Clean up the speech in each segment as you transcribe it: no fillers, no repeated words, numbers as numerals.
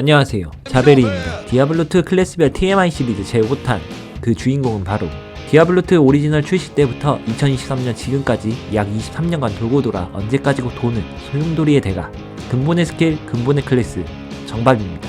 안녕하세요, 자베리입니다. 디아블로2 클래스별 TMI 시리즈 제5탄, 그 주인공은 바로 디아블로2 오리지널 출시 때부터 2023년 지금까지 약 23년간 돌고 돌아 언제까지고 도는 소용돌이의 대가, 근본의 스킬, 근본의 클래스, 정밥입니다.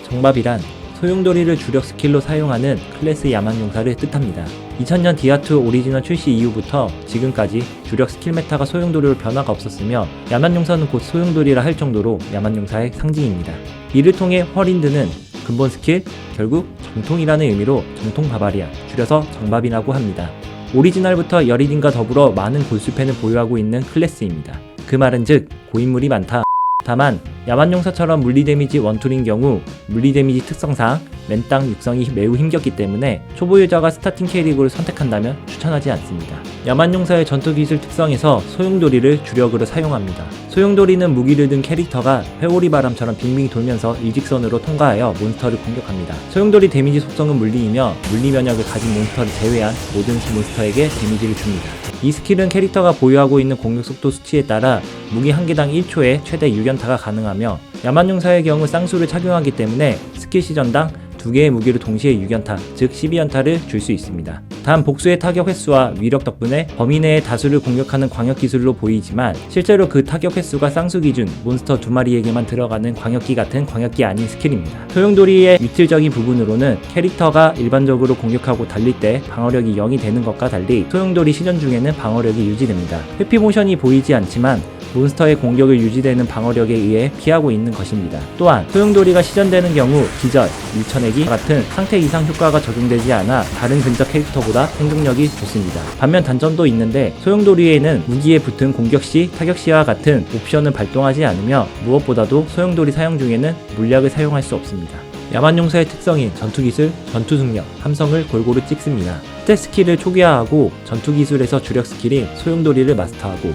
정밥이란 소용돌이를 주력 스킬로 사용하는 클래스 야만용사를 뜻합니다. 2000년 디아2 오리지널 출시 이후부터 지금까지 주력 스킬 메타가 소용돌이로 변화가 없었으며 야만용사는 곧 소용돌이라 할 정도로 야만용사의 상징입니다. 이를 통해 헐인드는 근본 스킬, 결국 정통이라는 의미로 정통 바바리안, 줄여서 정밥이라고 합니다. 오리지널부터 여리딘과 더불어 많은 골수팬을 보유하고 있는 클래스입니다. 그 말은 즉 고인물이 많다. 다만 야만용사처럼 물리 데미지 원툴인 경우 물리 데미지 특성상 맨땅 육성이 매우 힘겹기 때문에 초보 유저가 스타팅 캐릭을 선택한다면 추천하지 않습니다. 야만용사의 전투기술 특성에서 소용돌이를 주력으로 사용합니다. 소용돌이는 무기를 든 캐릭터가 회오리 바람처럼 빙빙 돌면서 일직선으로 통과하여 몬스터를 공격합니다. 소용돌이 데미지 속성은 물리이며 물리 면역을 가진 몬스터를 제외한 모든 몬스터에게 데미지를 줍니다. 이 스킬은 캐릭터가 보유하고 있는 공격 속도 수치에 따라 무기 한 개당 1초에 최대 6연타가 가능하며 야만용사의 경우 쌍수를 착용하기 때문에 스킬 시전당 2개의 무기를 동시에 6연타, 즉 12연타를 줄 수 있습니다. 단 복수의 타격 횟수와 위력 덕분에 범위 내의 다수를 공격하는 광역 기술로 보이지만 실제로 그 타격 횟수가 쌍수 기준 몬스터 2마리에게만 들어가는 광역기 같은 광역기 아닌 스킬입니다. 소용돌이의 위틀적인 부분으로는 캐릭터가 일반적으로 공격하고 달릴 때 방어력이 0이 되는 것과 달리 소용돌이 시전 중에는 방어력이 유지됩니다. 회피 모션이 보이지 않지만 몬스터의 공격을 유지되는 방어력에 의해 피하고 있는 것입니다. 또한 소용돌이가 시전되는 경우 기절, 밀쳐내기 같은 상태 이상 효과가 적용되지 않아 다른 근접 캐릭터보다 생존력이 좋습니다. 반면 단점도 있는데 소용돌이에는 무기에 붙은 공격 시, 타격 시와 같은 옵션을 발동하지 않으며 무엇보다도 소용돌이 사용 중에는 물약을 사용할 수 없습니다. 야만용사의 특성인 전투기술, 전투승력, 함성을 골고루 찍습니다. 스탯 스킬을 초기화하고 전투기술에서 주력 스킬인 소용돌이를 마스터하고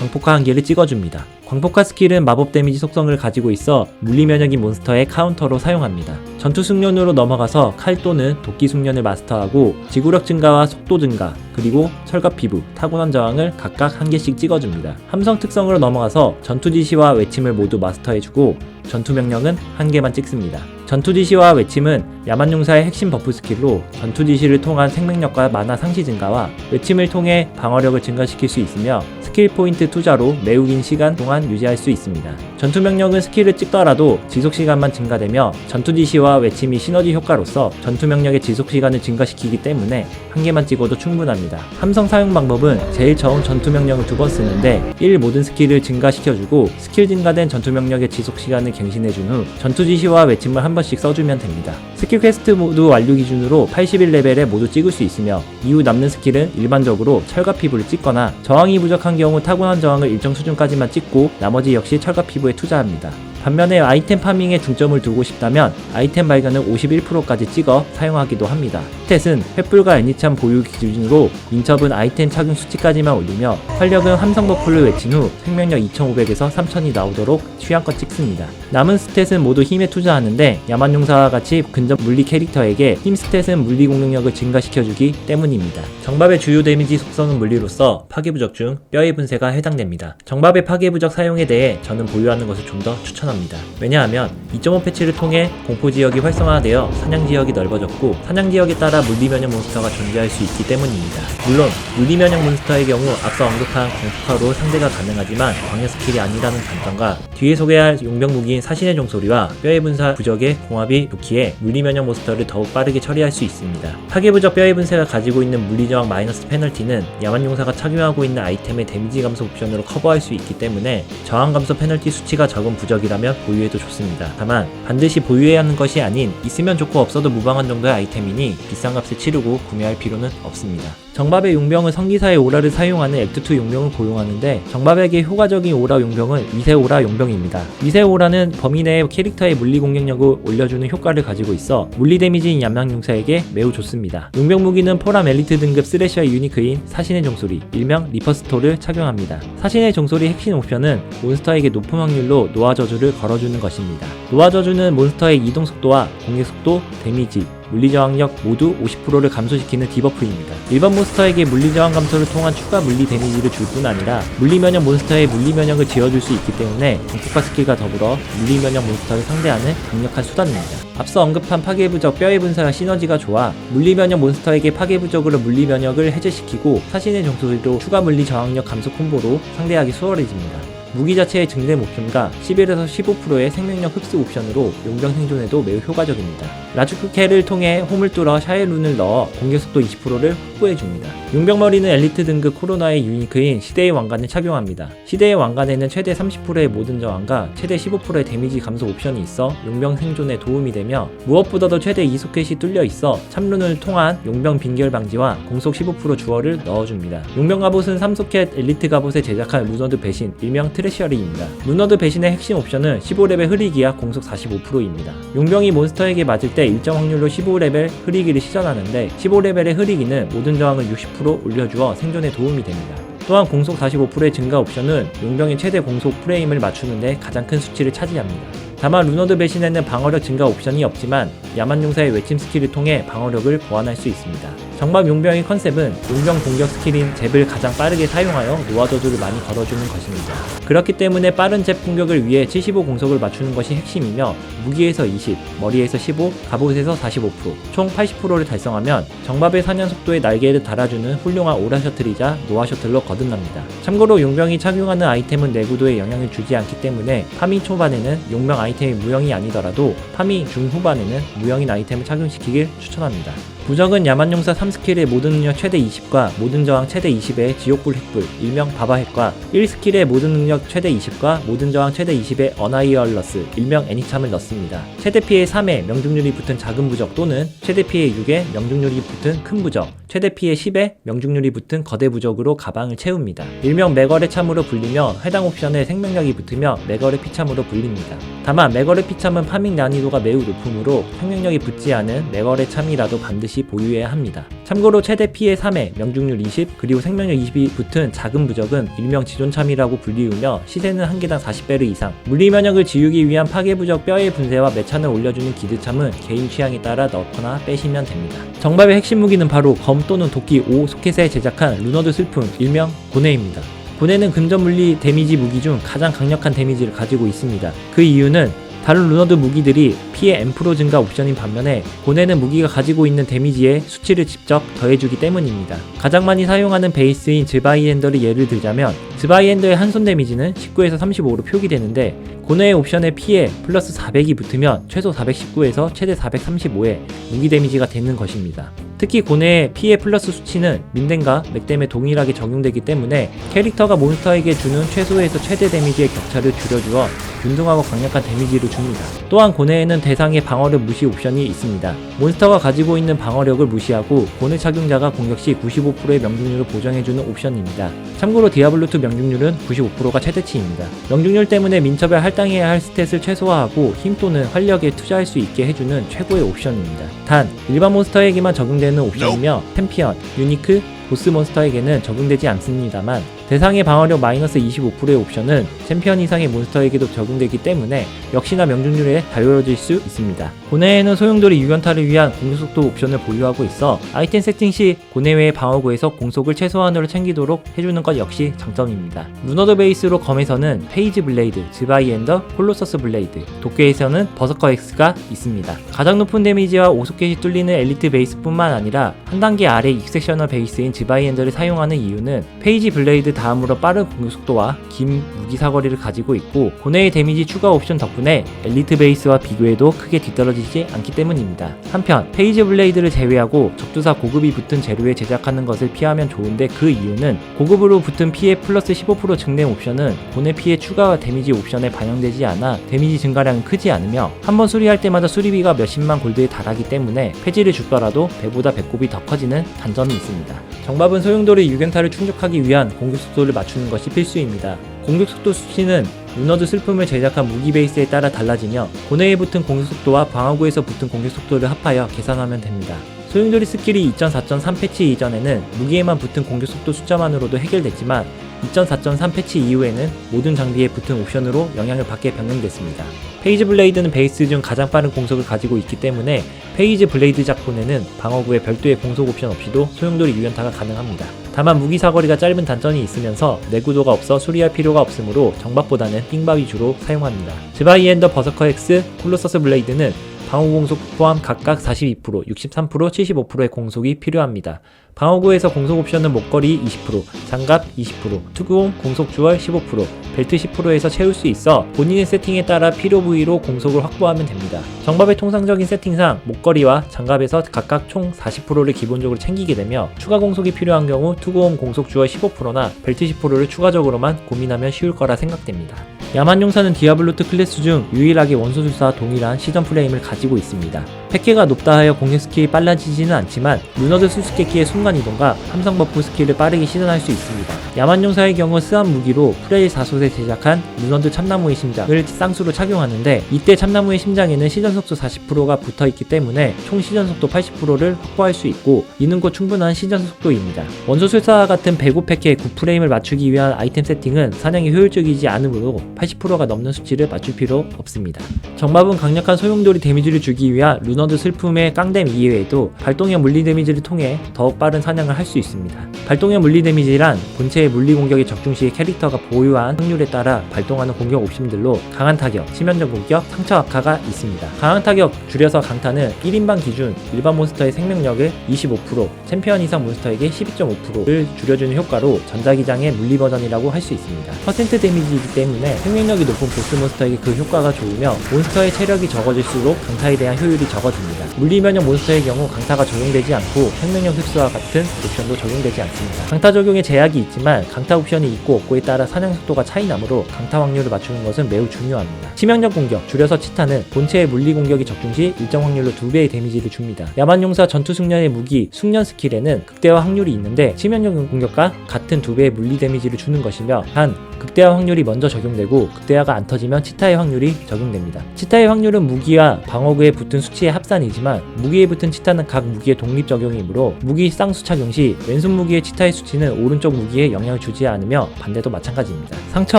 광폭화 한 개를 찍어줍니다. 광폭화 스킬은 마법 데미지 속성을 가지고 있어 물리 면역인 몬스터의 카운터로 사용합니다. 전투 숙련으로 넘어가서 칼 또는 도끼 숙련을 마스터하고 지구력 증가와 속도 증가, 그리고 철갑 피부, 타고난 저항을 각각 한 개씩 찍어줍니다. 함성 특성으로 넘어가서 전투 지시와 외침을 모두 마스터해주고 전투 명령은 한 개만 찍습니다. 전투 지시와 외침은 야만용사의 핵심 버프 스킬로 전투 지시를 통한 생명력과 마나 상시 증가와 외침을 통해 방어력을 증가시킬 수 있으며 스킬 포인트 투자로 매우 긴 시간 동안 유지할 수 있습니다. 전투 명령은 스킬을 찍더라도 지속 시간만 증가되며 전투 지시와 외침이 시너지 효과로서 전투 명령의 지속 시간을 증가시키기 때문에 한 개만 찍어도 충분합니다. 함성 사용 방법은 제일 처음 전투 명령을 2번 쓰는데 1 모든 스킬을 증가시켜주고 스킬 증가된 전투 명령의 지속 시간을 갱신해준 후 전투 지시와 외침을 한 번씩 써주면 됩니다. 스킬 퀘스트 모두 완료 기준으로 81레벨에 모두 찍을 수 있으며 이후 남는 스킬은 일반적으로 철갑 피부를 찍거나 저항이 부족한 경우 타고난 저항을 일정 수준까지만 찍고 나머지 역시 철갑 피부에 투자합니다. 반면에 아이템 파밍에 중점을 두고 싶다면 아이템 발견을 51%까지 찍어 사용하기도 합니다. 스탯은 횃불과 애니참 보유 기준으로 인첩은 아이템 착용 수치까지만 올리며 활력은 함성 버프를 외친 후 생명력 2500에서 3000이 나오도록 취향껏 찍습니다. 남은 스탯은 모두 힘에 투자하는데 야만용사와 같이 근접 물리 캐릭터에게 힘 스탯은 물리 공격력을 증가시켜주기 때문입니다. 정밥의 주요 데미지 속성은 물리로서 파괴부적 중 뼈의 분쇄가 해당됩니다. 정밥의 파괴부적 사용에 대해 저는 보유하는 것을 좀 더 추천합니다. 왜냐하면 2.5 패치를 통해 공포지역이 활성화되어 사냥지역이 넓어졌고 사냥지역에 따라 물리면역 몬스터가 존재할 수 있기 때문입니다. 물론 물리면역 몬스터의 경우 앞서 언급한 공폭화로 상대가 가능하지만 광역 스킬이 아니라는 단점과 뒤에 소개할 용병 무기인 사신의 종소리와 뼈의 분사 부적의 공합이 좋기에 물리면역 몬스터를 더욱 빠르게 처리할 수 있습니다. 파괴부적 뼈의 분쇄가 가지고 있는 물리저항 마이너스 페널티는 야만용사가 착용하고 있는 아이템의 데미지 감소 옵션으로 커버할 수 있기 때문에 저항 감소 페널티 수치가 적은 부적이라면 보유해도 좋습니다. 다만 반드시 보유해야 하는 것이 아닌 있으면 좋고 없어도 무방한 정도의 아이템이니 비싼 값을 치르고 구매할 필요는 없습니다. 정밥의 용병은 성기사의 오라를 사용하는 액트2 용병을 고용하는데 정밥에게 효과적인 오라 용병은 위세 오라 용병입니다. 위세 오라는 범위 내의 캐릭터의 물리 공격력을 올려주는 효과를 가지고 있어 물리 데미지인 야만용사에게 매우 좋습니다. 용병 무기는 포람 엘리트 등급 스래셔의 유니크인 사신의 종소리, 일명 리퍼스토를 착용합니다. 사신의 종소리 핵심 옵션은 몬스터에게 높은 확률로 노화 저주를 걸어주는 것입니다. 노화 저주는 몬스터의 이동 속도와 공격 속도, 데미지, 물리저항력 모두 50%를 감소시키는 디버프입니다. 일반 몬스터에게 물리저항 감소를 통한 추가 물리 데미지를 줄 뿐 아니라 물리면역 몬스터의 물리면역을 지어줄 수 있기 때문에 공폭파 스킬과 더불어 물리면역 몬스터를 상대하는 강력한 수단입니다. 앞서 언급한 파괴부적 뼈의 분사와 시너지가 좋아 물리면역 몬스터에게 파괴부적으로 물리면역을 해제시키고 사신의 정수리로 추가 물리 저항력 감소 콤보로 상대하기 수월해집니다. 무기 자체의 증대 옵션과 11에서 15%의 생명력 흡수 옵션으로 용병 생존에도 매우 효과적입니다. 라주쿠케를 통해 홈을 뚫어 샤엘룬을 넣어 공격속도 20%를 확보해줍니다. 용병머리는 엘리트 등급 코로나의 유니크인 시대의 왕관을 착용합니다. 시대의 왕관에는 최대 30%의 모든 저항과 최대 15%의 데미지 감소 옵션이 있어 용병 생존에 도움이 되며 무엇보다도 최대 2소켓이 뚫려 있어 참룬을 통한 용병 빈결 방지와 공속 15% 주얼을 넣어줍니다. 용병 갑옷은 3소켓 엘리트 갑옷에 제작한 루너드 배신 일명 트레셔리입니다. 루너드 배신의 핵심 옵션은 15레벨 흐리기와 공속 45%입니다. 용병이 몬스터에게 맞을 때 일정 확률로 15레벨 흐리기를 시전하는데 15레벨의 흐리기는 모든 저항을 60% 올려주어 생존에 도움이 됩니다. 또한 공속 45%의 증가 옵션은 용병의 최대 공속 프레임을 맞추는데 가장 큰 수치를 차지합니다. 다만 루너드 배신에는 방어력 증가 옵션이 없지만 야만용사의 외침 스킬을 통해 방어력을 보완할 수 있습니다. 정밥 용병의 컨셉은 용병 공격 스킬인 잽을 가장 빠르게 사용하여 노화 저주를 많이 걸어주는 것입니다. 그렇기 때문에 빠른 잽 공격을 위해 75 공속을 맞추는 것이 핵심이며 무기에서 20, 머리에서 15, 갑옷에서 45%, 총 80%를 달성하면 정밥의 사냥 속도에 날개를 달아주는 훌륭한 오라 셔틀이자 노화 셔틀로 거듭납니다. 참고로 용병이 착용하는 아이템은 내구도에 영향을 주지 않기 때문에 파밍 초반에는 용병 아이템이 무형이 아니더라도 파밍 중후반에는 무형인 아이템을 착용시키길 추천합니다. 부적은 야만용사 3스킬의 모든 능력 최대 20과 모든 저항 최대 20의 지옥불 핵불 일명 바바핵과 1스킬의 모든 능력 최대 20과 모든 저항 최대 20의 어나이얼러스 일명 애니참을 넣습니다. 최대 피해 3의 명중률이 붙은 작은 부적 또는 최대 피해 6의 명중률이 붙은 큰 부적, 최대 피해 10의 명중률이 붙은 거대 부적으로 가방을 채웁니다. 일명 매거의 참으로 불리며 해당 옵션에 생명력이 붙으며 매거의 피참으로 불립니다. 다만 매거의 피참은 파밍 난이도가 매우 높으므로 생명력이 붙지 않은 매거의 참이라도 반드시 보유해야 합니다. 참고로 최대 피해 3회, 명중률 20, 그리고 생명력 20이 붙은 작은 부적은 일명 지존참이라고 불리우며 시세는 한 개당 40배르 이상, 물리면역을 지우기 위한 파괴부적 뼈의 분쇄와 매찬을 올려주는 기드참은 개인 취향에 따라 넣거나 빼시면 됩니다. 정밥의 핵심 무기는 바로 검 또는 도끼 5소켓에 제작한 루너드 슬픔, 일명 고네입니다. 고네는 근접 물리 데미지 무기 중 가장 강력한 데미지를 가지고 있습니다. 그 이유는 다른 루너드 무기들이 피해 M% 증가 옵션인 반면에 고네는 무기가 가지고 있는 데미지의 수치를 직접 더해주기 때문입니다. 가장 많이 사용하는 베이스인 즈바이엔더를 예를 들자면 즈바이엔더의 한손 데미지는 19에서 35로 표기되는데 고네의 옵션에 피해 플러스 400이 붙으면 최소 419에서 최대 435의 무기 데미지가 되는 것입니다. 특히 고네의 피해 플러스 수치는 민댐과 맥댐에 동일하게 적용되기 때문에 캐릭터가 몬스터에게 주는 최소에서 최대 데미지의 격차를 줄여주어 균등하고 강력한 데미지를 줍니다. 또한 고네에는 대상의 방어력 무시 옵션이 있습니다. 몬스터가 가지고 있는 방어력을 무시하고 고네 착용자가 공격 시 95%의 명중률을 보정해주는 옵션입니다. 참고로 디아블로2 명중률은 95%가 최대치입니다. 명중률 때문에 민첩에 할당해야 할 스탯을 최소화하고 힘 또는 활력에 투자할 수 있게 해주는 최고의 옵션입니다. 단, 일반 몬스터에게만 적용되는 옵션이며 챔피언, 유니크, 보스 몬스터에게는 적용되지 않습니다만 대상의 방어력 마이너스 25%의 옵션은 챔피언 이상의 몬스터에게도 적용되기 때문에 역시나 명중률에 다뤄질 수 있습니다. 고네에는 소용돌이 유연타를 위한 공속속도 옵션을 보유하고 있어 아이템 세팅 시 고네외의 방어구에서 공속을 최소한으로 챙기도록 해주는 것 역시 장점입니다. 루너드 베이스로 검에서는 페이지 블레이드, 즈바이엔더, 콜로서스 블레이드, 도쿄에서는 버서커 X가 있습니다. 가장 높은 데미지와 5소켓이 뚫리는 엘리트 베이스뿐만 아니라 한 단계 아래 익섹셔널 베이스인 즈바이엔더를 사용하는 이유는 페이지 블레이드 다음으로 빠른 공격 속도와 긴 무기 사거리를 가지고 있고 고네의 데미지 추가 옵션 덕분에 엘리트 베이스와 비교해도 크게 뒤떨어지지 않기 때문입니다. 한편 페이지 블레이드를 제외하고 적두사 고급이 붙은 재료에 제작하는 것을 피하면 좋은데 그 이유는 고급으로 붙은 피해 플러스 15% 증대 옵션은 고네 피해 추가 데미지 옵션에 반영되지 않아 데미지 증가량은 크지 않으며 한번 수리할 때마다 수리비가 몇십만 골드에 달하기 때문에 폐지를 주더라도 배보다 배꼽이 더 커지는 단점이 있습니다. 정밥은 소용돌이 유견타를 충족하기 위한 공격 속도를 맞추는 것이 필수입니다. 공격 속도 수치는 루너드 슬픔을 제작한 무기 베이스에 따라 달라지며 고네에 붙은 공격 속도와 방어구에서 붙은 공격 속도를 합하여 계산하면 됩니다. 소용돌이 스킬이 2.4.3 패치 이전에는 무기에만 붙은 공격 속도 숫자만으로도 해결됐지만 2.4.3 패치 이후에는 모든 장비에 붙은 옵션으로 영향을 받게 변경됐습니다. 페이지 블레이드는 베이스 중 가장 빠른 공속을 가지고 있기 때문에 페이지 블레이드 작본에는 방어구에 별도의 공속 옵션 없이도 소용돌이 유연타가 가능합니다. 다만 무기 사거리가 짧은 단점이 있으면서 내구도가 없어 수리할 필요가 없으므로 정박보다는 띵바 위주로 사용합니다. 즈바이 앤더 버서커 X 콜로서스 블레이드는 방어구 공속 포함 각각 42%, 63%, 75%의 공속이 필요합니다. 방어구에서 공속 옵션은 목걸이 20%, 장갑 20%, 투구공 공속 주얼 15%, 벨트 10%에서 채울 수 있어 본인의 세팅에 따라 필요 부위로 공속을 확보하면 됩니다. 정밥의 통상적인 세팅상 목걸이와 장갑에서 각각 총 40%를 기본적으로 챙기게 되며 추가 공속이 필요한 경우 투구공 공속 주얼 15%나 벨트 10%를 추가적으로만 고민하면 쉬울 거라 생각됩니다. 야만용사는 디아블로2 클래스 중 유일하게 원소술사와 동일한 시전 프레임을 가지고 있습니다. 패키가 높다 하여 공격 스킬이 빨라지지는 않지만 루너드 수수께끼의 순간이동과 함성 버프 스킬을 빠르게 시전할 수 있습니다. 야만용사의 경우 스암 무기로 프레일 4솥에 제작한 루너드 참나무의 심장을 쌍수로 착용하는데 이때 참나무의 심장에는 시전속도 40%가 붙어있기 때문에 총 시전속도 80%를 확보할 수 있고 이는 곧 충분한 시전속도입니다. 원소술사와 같은 105패키의 9프레임을 맞추기 위한 아이템 세팅은 사냥이 효율적이지 않으므로 80%가 넘는 수치를 맞출 필요 없습니다. 정밥은 강력한 소용돌이 데미지를 주기 위한 루너드 슬픔의 깡댐 이외에도 발동형 물리 데미지를 통해 더욱 빠른 사냥을 할 수 있습니다. 발동형 물리 데미지란 본체의 물리 공격이 적중 시 캐릭터가 보유한 확률에 따라 발동하는 공격 옵션들로 강한 타격, 치명적 공격, 상처 악화가 있습니다. 강한 타격 줄여서 강타는 1인방 기준 일반 몬스터의 생명력을 25%, 챔피언 이상 몬스터에게 12.5%를 줄여주는 효과로 전자기장의 물리 버전이라고 할 수 있습니다. 퍼센트 데미지이기 때문에 생명력이 높은 보스 몬스터에게 그 효과가 좋으며 몬스터의 체력이 적어질수록 강타에 대한 효율이 적어집니다. 물리 면역 몬스터의 경우 강타가 적용되지 않고 생명력 흡수와 같은 옵션도 적용되지 않습니다. 강타 적용에 제약이 있지만 강타 옵션이 있고 없고에 따라 사냥 속도가 차이 나므로 강타 확률을 맞추는 것은 매우 중요합니다. 치명적 공격, 줄여서 치타는 본체의 물리 공격이 적중 시 일정 확률로 2배의 데미지를 줍니다. 야만용사 전투 숙련의 무기 숙련 스킬에는 극대화 확률이 있는데 치명적 공격과 같은 2배의 물리 데미지를 주는 것이며 단 극대화 확률이 먼저 적용되고 극대화가 안 터지면 치타의 확률이 적용됩니다. 치타의 확률은 무기와 방어구에 붙은 수치의 합산이지만 무기에 붙은 치타는 각 무기의 독립 적용이므로 무기 쌍수 착용 시 왼손 무기의 치타의 수치는 오른쪽 무기에 영향을 주지 않으며 반대도 마찬가지입니다. 상처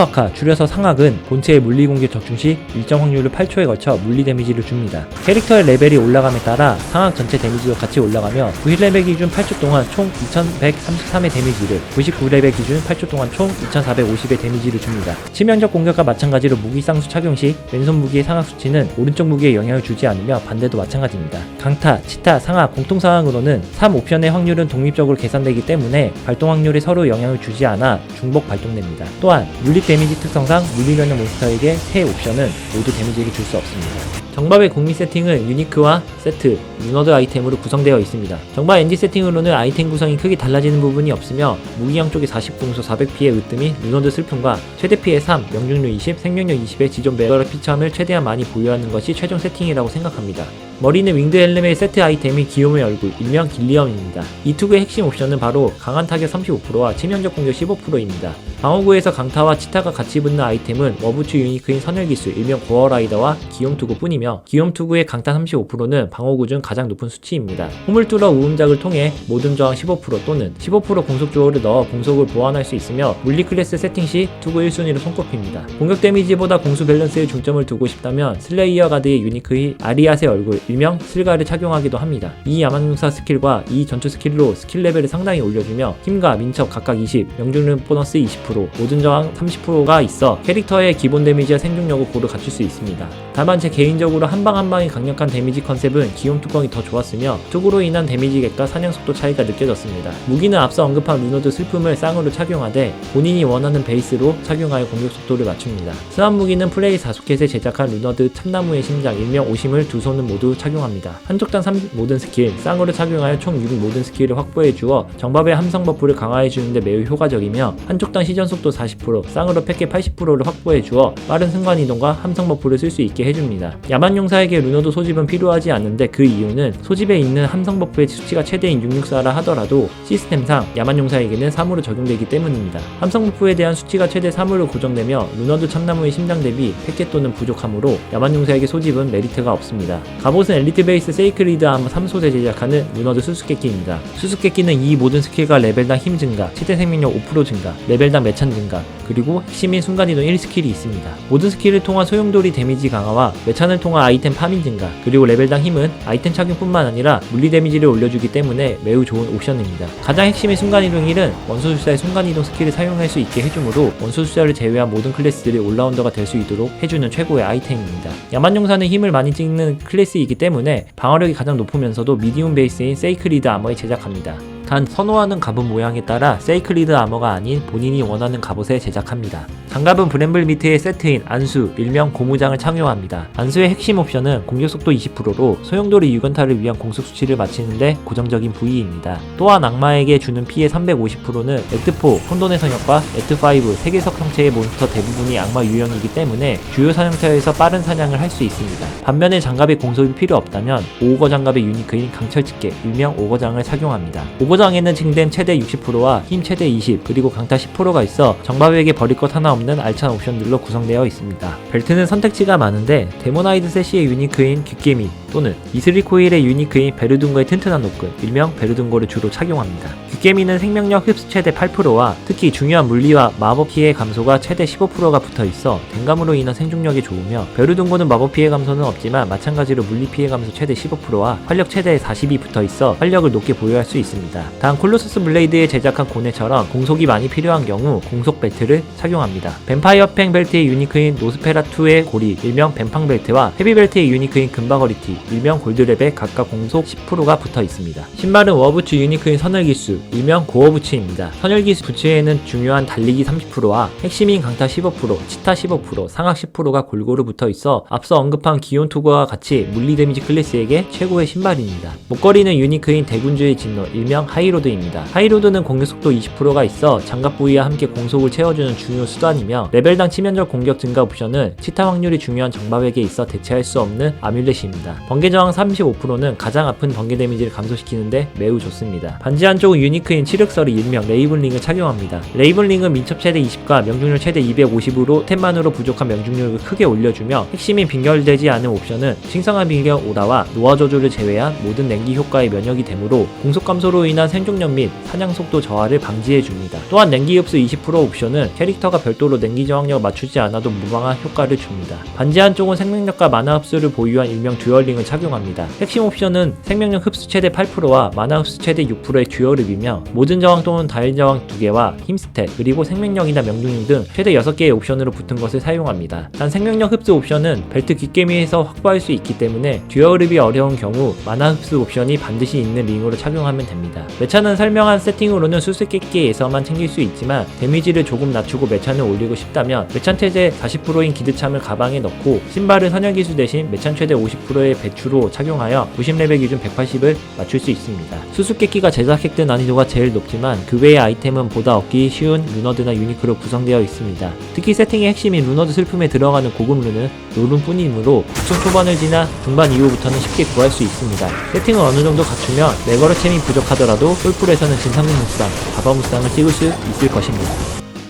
악화, 줄여서 상악은 본체의 물리 공격 적중 시 일정 확률로 8초에 걸쳐 물리 데미지를 줍니다. 캐릭터의 레벨이 올라감에 따라 상악 전체 데미지도 같이 올라가며 91레벨 기준 8초 동안 총 2133의 데미지를 99레벨 기준 8초 동안 총 2450의 데미지를 줍니다. 치명적 공격과 마찬가지로 무기 쌍수 착용 시 왼손 무기의 상악 수치는 오른쪽 무기에 영향을 주지 않으며 반대도 마찬가지입니다. 강타, 치타, 상악 공통 상황으로는 3 옵션의 확률은 독립적으로 계산되기 때문에 발동 확률이 서로 영향을 주지 않아 중복 발동됩니다. 또한 물리 데미지 특성상 물리 면역 몬스터에게 세 옵션은 모두 데미지를 줄 수 없습니다. 정밥의 공미 세팅은 유니크와 세트, 루너드 아이템으로 구성되어 있습니다. 정밥 NG 세팅으로는 아이템 구성이 크게 달라지는 부분이 없으며 무기형 쪽에 40공소 400피의 으뜸이 루너드 슬픔과 최대 피해 3, 명중률 20, 생명력 20의 지존 배럴 피참을 최대한 많이 보유하는 것이 최종 세팅이라고 생각합니다. 머리는 윙드 헬름의 세트 아이템이 기욤의 얼굴, 일명 길리엄입니다. 이 투구의 핵심 옵션은 바로 강한 타격 35%와 치명적 공격 15%입니다. 방어구에서 강타와 치타가 같이 붙는 아이템은 워부추 유니크인 선열기술, 일명 고어라이더와 기욤투구 뿐이며 기욤투구의 강타 35%는 방어구 중 가장 높은 수치입니다. 홈을 뚫어 우음작을 통해 모든 저항 15% 또는 15% 공속 조어를 넣어 공속을 보완할 수 있으며 물리 클래스 세팅 시 투구 1순위로 손꼽힙니다. 공격 데미지보다 공수 밸런스에 중점을 두고 싶다면 슬레이어 가드의 유니크의 아리앗의 얼굴, 일명 슬가를 착용하기도 합니다. 이 야만용사 스킬과 이 전투 스킬로 스킬 레벨을 상당히 올려주며 힘과 민첩 각각 20, 명중률 보너스 20%, 모든 저항 30%가 있어 캐릭터의 기본 데미지와 생존력을 고루 갖출 수 있습니다. 다만 제 개인적으로 한방 한방이 강력한 데미지 컨셉은 기욤 뚜껑이 더 좋았으며 투구로 인한 데미지객과 사냥 속도 차이가 느껴졌습니다. 무기는 앞서 언급한 루너드 슬픔을 쌍으로 착용하되 본인이 원하는 베이스로 착용하여 공격 속도를 맞춥니다. 스완 무기는 플레이 4소켓에 제작한 루너드 참나무의 심장 일명 오심을 두 손은 모두 착용합니다. 한쪽당 3 모든 스킬, 쌍으로 착용하여 총 6 모든 스킬을 확보해 주어 정밥의 함성 버프를 강화해 주는데 매우 효과적이며 한쪽당 시전 속도 40%, 쌍으로 패킷 80%를 확보해 주어 빠른 순간 이동과 함성 버프를 쓸 수 있게 해줍니다. 야만용사에게 루너드 소집은 필요하지 않는데 그 이유는 소집에 있는 함성 버프의 수치가 최대인 664라 하더라도 시스템상 야만용사에게는 3으로 적용되기 때문입니다. 함성 버프에 대한 수치가 최대 3으로 고정되며 루너드 참나무의 심장 대비 패킷 또는 부족하므로 야만용사에게 소집은 메리트가 없습니다. 갑옷 이것은 엘리트 베이스 세이크리드 아머 3솥에 제작하는 루너드 수수께끼입니다. 수수께끼는 이 모든 스킬과 레벨당 힘 증가, 최대 생명력 5% 증가, 레벨당 매찬 증가, 그리고 핵심인 순간이동 1스킬이 있습니다. 모든 스킬을 통한 소용돌이 데미지 강화와 매찬을 통한 아이템 파밍 증가, 그리고 레벨당 힘은 아이템 착용뿐만 아니라 물리 데미지를 올려주기 때문에 매우 좋은 옵션입니다. 가장 핵심인 순간이동 1은 원소술사의 순간이동 스킬을 사용할 수 있게 해주므로 원소술사를 제외한 모든 클래스들이 올라운더가 될 수 있도록 해주는 최고의 아이템입니다. 야만용사는 힘을 많이 찍는 클래스이기 때문에 방어력이 가장 높으면서도 미디움 베이스인 세이크리드 아머에 제작합니다. 단 선호하는 갑옷 모양에 따라 세이크리드 아머가 아닌 본인이 원하는 갑옷에 제작합니다. 장갑은 브렘블 미트의 세트인 안수, 일명 고무장을 착용합니다. 안수의 핵심 옵션은 공격속도 20%로 소용돌이 6연타를 위한 공속 수치를 맞추는데 고정적인 부위입니다. 또한 악마에게 주는 피해 350%는 액트4, 혼돈의 성역과 액트5, 세계석 형체의 몬스터 대부분이 악마 유형이기 때문에 주요 사냥터에서 빠른 사냥을 할 수 있습니다. 반면에 장갑에 공속이 필요 없다면 오거 장갑의 유니크인 강철집게, 일명 오거장을 착용합니다. 오거장에는 징댐 최대 60%와 힘 최대 20, 그리고 강타 10%가 있어 정밥에게 버릴 것 하나 없는 알찬 옵션들로 구성되어 있습니다. 벨트는 선택지가 많은데 데모나이드 세시의 유니크인 귓개미 또는 이슬리코일의 유니크인 베르둥거의 튼튼한 노끈, 일명 베르둥거를 주로 착용합니다. 귓개미는 생명력 흡수 최대 8%와 특히 중요한 물리와 마법 피해 감소가 최대 15%가 붙어 있어 댕감으로 인한 생존력이 좋으며, 베르둥거는 마법 피해 감소는 없지만 마찬가지로 물리 피해 감소 최대 15%와 활력 최대 40이 붙어 있어 활력을 높게 보유할 수 있습니다. 단 콜로서스 블레이드에 제작한 고뇌처럼 공속이 많이 필요한 경우 공속 벨트를 착용합니다. 뱀파이어 팽 벨트의 유니크인 노스페라투의 고리, 일명 뱀팡 벨트와 헤비 벨트의 유니크인 금바거리티, 일명 골드랩에 각각 공속 10%가 붙어 있습니다. 신발은 워부츠 유니크인 선열기수, 일명 고어부츠입니다. 선열기수 부츠에는 중요한 달리기 30%와 핵심인 강타 15%, 치타 15%, 상악 10%가 골고루 붙어 있어 앞서 언급한 기온 투구와 같이 물리 데미지 클래스에게 최고의 신발입니다. 목걸이는 유니크인 대군주의 진노, 일명 하이로드입니다. 하이로드는 공격속도 20%가 있어 장갑 부위와 함께 공속을 채워주는 중요 수단이며, 레벨당 치명적 공격 증가 옵션은 치타 확률이 중요한 정밥에게 있어 대체할 수 없는 아뮬렛입니다. 번개 저항 35%는 가장 아픈 번개 데미지를 감소시키는데 매우 좋습니다. 반지 한쪽은 유니크인 치륵서리, 일명 레이븐링을 착용합니다. 레이븐링은 민첩 최대 20과 명중률 최대 250으로 템만으로 부족한 명중률을 크게 올려주며, 핵심인 빙결되지 않은 옵션은 싱성한 빙결 오라와 노화 저주를 제외한 모든 냉기 효과에 면역이 되므로 공속 감소로 인한 생존력 및 사냥 속도 저하를 방지해줍니다. 또한 냉기 흡수 20% 옵션은 캐릭터가 별도로 냉기 저항력을 맞추지 않아도 무방한 효과를 줍니다. 반지 한쪽은 생명력과 마나 흡수를 보유한 일명 듀얼링을 착용합니다. 핵심 옵션은 생명력 흡수 최대 8%와 마나 흡수 최대 6%의 듀얼립이며, 모든 저항 또는 다일 저항 2개와 힘 스탯, 그리고 생명력이나 명중률 등 최대 6개의 옵션으로 붙은 것을 사용합니다. 단 생명력 흡수 옵션은 벨트 귓개미에서 확보할 수 있기 때문에 듀얼립이 어려운 경우 마나 흡수 옵션이 반드시 있는 링으로 착용하면 됩니다. 매찬은 설명한 세팅으로는 수수께끼에서만 챙길 수 있지만 데미지를 조금 낮추고 매찬을 올리고 싶다면 매찬 최대 40%인 기드참을 가방에 넣고 신발을 선열기수 대신 매찬 최대 50%의 배추로 착용하여 90레벨 기준 180을 맞출 수 있습니다. 수수께끼가 제작 획득 난이도가 제일 높지만 그 외의 아이템은 보다 얻기 쉬운 루너드나 유니크로 구성되어 있습니다. 특히 세팅의 핵심인 루너드 슬픔에 들어가는 고급 룬은 룰뿐이므로 국sun 초반을 지나 중반 이후부터는 쉽게 구할 수 있습니다. 세팅을 어느 정도 갖추면 레거르챔이 부족하더라도 솔풀에서는 진상국 무쌍, 바바 무쌍을 찍을 수 있을 것입니다.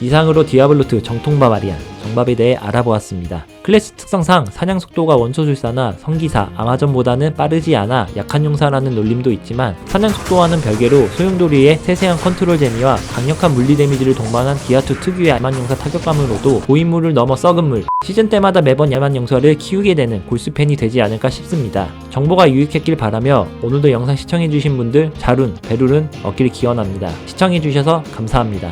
이상으로 디아블로2 정통 바바리안 정밥에 대해 알아보았습니다. 클래스 특성상 사냥 속도가 원소술사나 성기사, 아마존보다는 빠르지 않아 약한 용사라는 놀림도 있지만, 사냥 속도와는 별개로 소용돌이의 세세한 컨트롤 재미와 강력한 물리 데미지를 동반한 디아2 특유의 야만용사 타격감으로도 고인물을 넘어 썩은 물, 시즌 때마다 매번 야만용사를 키우게 되는 골수팬이 되지 않을까 싶습니다. 정보가 유익했길 바라며 오늘도 영상 시청해주신 분들 자룬, 베룰은 얻길 기원합니다. 시청해주셔서 감사합니다.